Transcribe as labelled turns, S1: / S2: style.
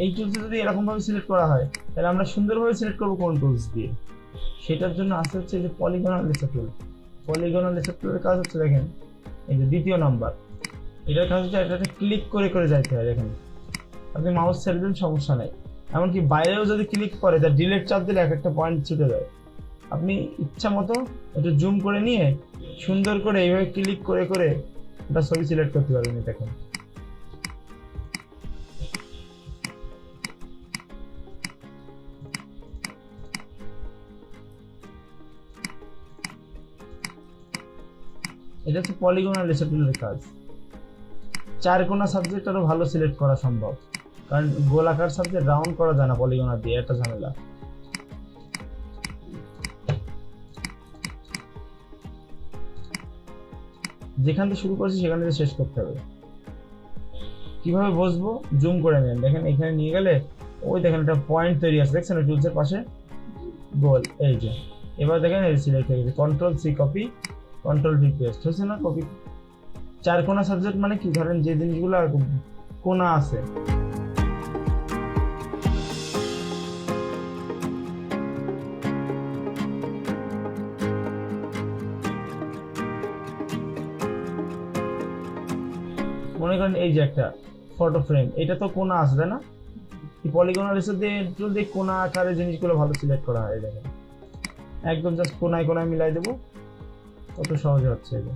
S1: এই টুলসে যদি এরকম ভাবে সিলেক্ট করা হয় তাহলে আমরা সুন্দরভাবে সিলেক্ট করব কোন টুলস দিয়ে। সেটার জন্য আসে হচ্ছে এই যে পলিগনাল লেসো টুল। পলিগনাল লেসো টুলের কাজ হচ্ছে দেখেন এই যে দ্বিতীয় নাম্বার, এটার কাজ হচ্ছে এটাতে ক্লিক করে করে যাইতে হয়। দেখেন আপনি মাউস ছেড়ে দিন সমস্যা নেই, এমনকি বাইরেও যদি ক্লিক করে তার ডিলিট চাপ দিলে এক একটা পয়েন্ট ছুটে যায়। আপনি ইচ্ছা মতো একটু জুম করে নিয়ে সুন্দর করে এইভাবে ক্লিক করে করে একটা ছবি সিলেক্ট করতে পারবেন। দেখেন এটা হচ্ছে পলিগনাল লেসো টুলের কাজ। চার কোনা সাবজেক্ট আরো ভালো সিলেক্ট করা সম্ভব, কারণ গোলাকার সাবজেক্ট রাউন্ড করা যায় না পলিগনাল দিয়ে, একটা ঝামেলা। যেখান থেকে শুরু করছি সেখান থেকে শেষ করতে হবে। কিভাবে বসবো জুম করে নেন, দেখেন এখানে নিয়ে গেলে ওই দেখেন একটা পয়েন্ট তৈরি আছে, দেখছেন টুলসের পাশে গোল, এই যে এবার দেখেন এই সিলেক্ট হয়ে গেছে। Control C copy, control V paste হয়েছে না কপি। চার কোনা সাবজেক্ট মানে কি, ধরেন যে জিনিসগুলো কোনা আছে মনে করেন এই যে একটা ফটো ফ্রেম, এটা তো কোনা আছে তাই না, এই পলিগনাল লেসো দিয়ে কোনা আকারে জিনিসগুলো ভালো সিলেক্ট করা হয়। দেখেন একদম জাস্ট কোনায় কোনায় মিলাই দেবো, কত সহজে হচ্ছে এটা।